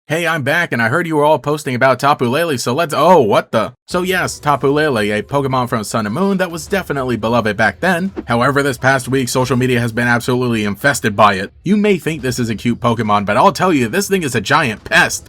Hey, I'm back, and I heard you were all posting about Tapu Lele, so oh, what the? So yes, Tapu Lele, a Pokemon from Sun and Moon that was definitely beloved back then. However, this past week, social media has been absolutely infested by it. You may think this is a cute Pokemon, but I'll tell you, this thing is a giant pest.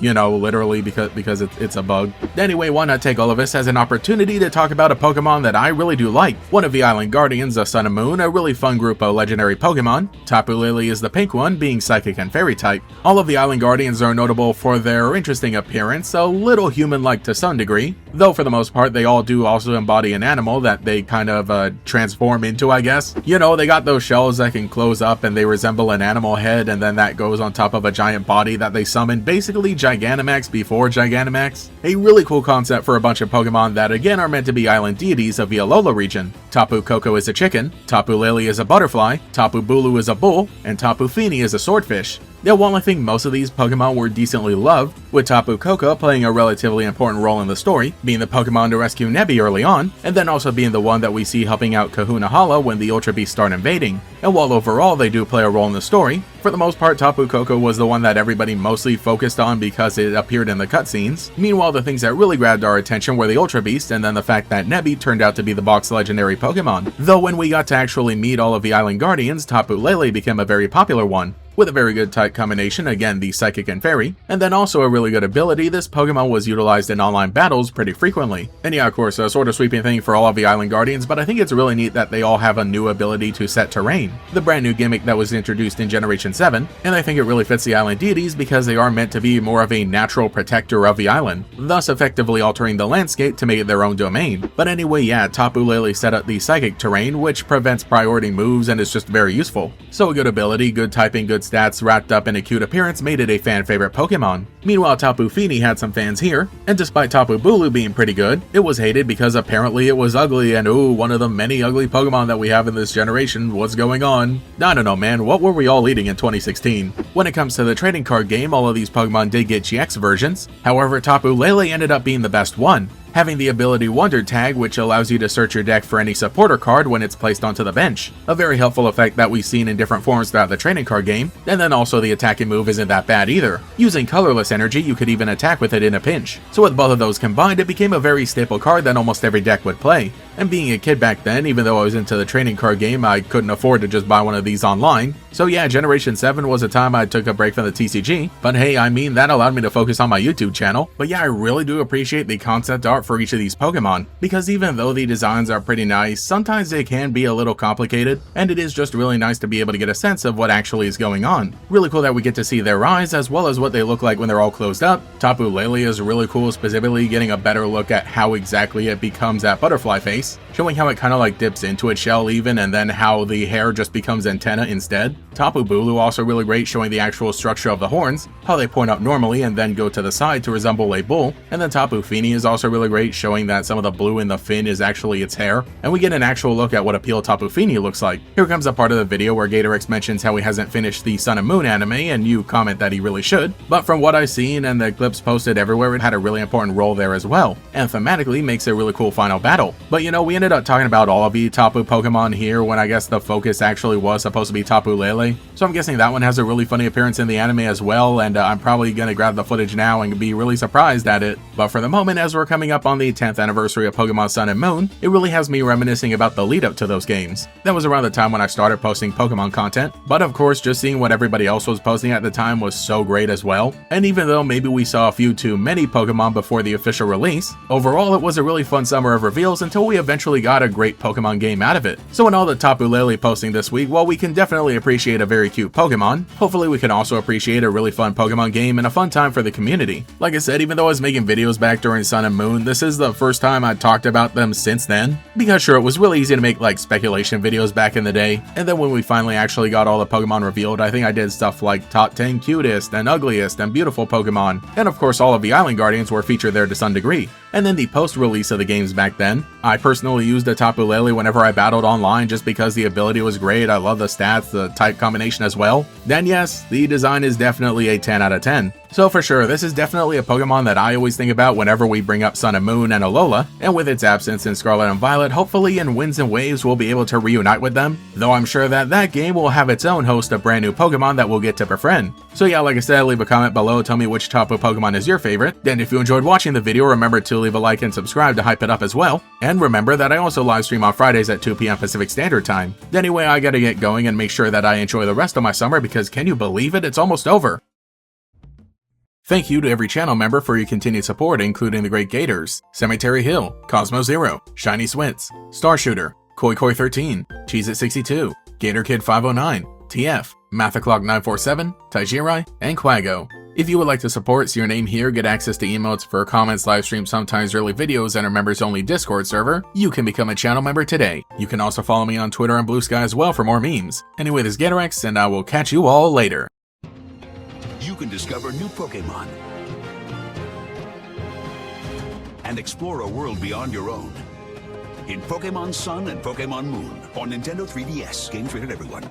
You know, literally because it's a bug. Anyway, why not take all of this as an opportunity to talk about a Pokemon that I really do like. One of the Island Guardians of Sun and Moon, a really fun group of legendary Pokemon. Tapu Lele is the pink one, being Psychic and Fairy type. All of the Island Guardians are notable for their interesting appearance, a little human-like to some degree, though for the most part they all do also embody an animal that they kind of transform into, I guess. You know, they got those shells that can close up and they resemble an animal head, and then that goes on top of a giant body that they summon, basically Gigantamax before Gigantamax. A really cool concept for a bunch of Pokemon that again are meant to be island deities of the Alola region. Tapu Koko is a chicken, Tapu Lele is a butterfly, Tapu Bulu is a bull, and Tapu Fini is a swordfish. Now, while I think most of these Pokemon were decently loved, with Tapu Koko playing a relatively important role in the story, being the Pokemon to rescue Nebby early on, and then also being the one that we see helping out Kahuna Hala when the Ultra Beasts start invading. And while overall they do play a role in the story, for the most part Tapu Koko was the one that everybody mostly focused on because it appeared in the cutscenes. Meanwhile, the things that really grabbed our attention were the Ultra Beast and then the fact that Nebby turned out to be the box legendary Pokemon. Though when we got to actually meet all of the Island Guardians, Tapu Lele became a very popular one. With a very good type combination, again the Psychic and Fairy, and then also a really good ability, this Pokemon was utilized in online battles pretty frequently. And yeah, of course, a sort of sweeping thing for all of the Island Guardians, but I think it's really neat that they all have a new ability to set terrain, the brand new gimmick that was introduced in Generation 7, and I think it really fits the Island Deities because they are meant to be more of a natural protector of the island, thus effectively altering the landscape to make it their own domain. But anyway, yeah, Tapu Lele set up the Psychic terrain, which prevents priority moves and is just very useful. So a good ability, good typing, good stats wrapped up in a cute appearance made it a fan favorite Pokemon. Meanwhile, Tapu Fini had some fans here, and despite Tapu Bulu being pretty good, it was hated because apparently it was ugly, and ooh, one of the many ugly Pokemon that we have in this generation. What's going on? I don't know, man, what were we all eating in 2016? When it comes to the trading card game, all of these Pokemon did get GX versions, however Tapu Lele ended up being the best one, having the ability Wonder Tag, which allows you to search your deck for any supporter card when it's placed onto the bench. A very helpful effect that we've seen in different forms throughout the trading card game, and then also the attacking move isn't that bad either. Using colorless energy, you could even attack with it in a pinch. So with both of those combined, it became a very staple card that almost every deck would play. And being a kid back then, even though I was into the trading card game, I couldn't afford to just buy one of these online. So yeah, Generation 7 was a time I took a break from the TCG, but hey, I mean, that allowed me to focus on my YouTube channel. But yeah, I really do appreciate the concept art for each of these Pokemon, because even though the designs are pretty nice, sometimes they can be a little complicated, and it is just really nice to be able to get a sense of what actually is going on. Really cool that we get to see their eyes as well as what they look like when they're all closed up. Tapu Lele is really cool, specifically getting a better look at how exactly it becomes that butterfly face, showing how it kind of like dips into its shell even, and then how the hair just becomes antenna instead. Tapu Bulu also really great, showing the actual structure of the horns, how they point up normally and then go to the side to resemble a bull. And then Tapu Fini is also really great, showing that some of the blue in the fin is actually its hair, and we get an actual look at what a peel Tapu Fini looks like. Here comes a part of the video where Gatorix mentions how he hasn't finished the Sun and Moon anime, and you comment that he really should, but from what I've seen and the clips posted everywhere, it had a really important role there as well, and thematically makes a really cool final battle. But you know, we ended up talking about all of the Tapu Pokemon here when I guess the focus actually was supposed to be Tapu Lele, so I'm guessing that one has a really funny appearance in the anime as well, and I'm probably gonna grab the footage now and be really surprised at it. But for the moment, as we're coming up on the 10th anniversary of Pokemon Sun and Moon, it really has me reminiscing about the lead up to those games. That was around the time when I started posting Pokemon content, but of course just seeing what everybody else was posting at the time was so great as well. And even though maybe we saw a few too many Pokemon before the official release, overall it was a really fun summer of reveals until we eventually got a great Pokemon game out of it. So in all the Tapu Lele posting this week, while we can definitely appreciate a very cute Pokemon, hopefully we can also appreciate a really fun Pokemon game and a fun time for the community. Like I said, even though I was making videos back during Sun and Moon, this is the first time I talked about them since then, because sure, it was really easy to make like speculation videos back in the day, and then when we finally actually got all the Pokemon revealed, I think I did stuff like top 10 cutest and ugliest and beautiful Pokemon, and of course all of the Island Guardians were featured there to some degree. And then the post-release of the games back then, I personally used a Tapu Lele whenever I battled online just because the ability was great. I love the stats, the type combination as well. Then yes, the design is definitely a 10 out of 10. So for sure, this is definitely a Pokemon that I always think about whenever we bring up Sun and Moon and Alola, and with its absence in Scarlet and Violet, hopefully in Winds and Waves we'll be able to reunite with them, though I'm sure that that game will have its own host of brand new Pokemon that we'll get to befriend. So yeah, like I said, leave a comment below, tell me which Tapu Pokemon is your favorite, and if you enjoyed watching the video, remember to leave a like and subscribe to hype it up as well, and remember that I also live stream on Fridays at 2 PM Pacific Standard Time. Anyway, I gotta get going and make sure that I enjoy the rest of my summer because can you believe it? It's almost over. Thank you to every channel member for your continued support, including the Great Gators, Cemetery Hill, Cosmo Zero, Shiny Swints, Star Shooter, Koi Koi 13, Cheez-It 62, Gator Kid 509, TF, Mathaclock 947, Taijirai, and Quago. If you would like to support, see your name here, get access to emotes for comments, live streams, sometimes early videos, and a members only Discord server, you can become a channel member today. You can also follow me on Twitter and Blue Sky as well for more memes. Anyway, this is Gatorex, and I will catch you all later. You can discover new Pokémon and explore a world beyond your own in Pokémon Sun and Pokémon Moon on Nintendo 3DS. Games rated everyone.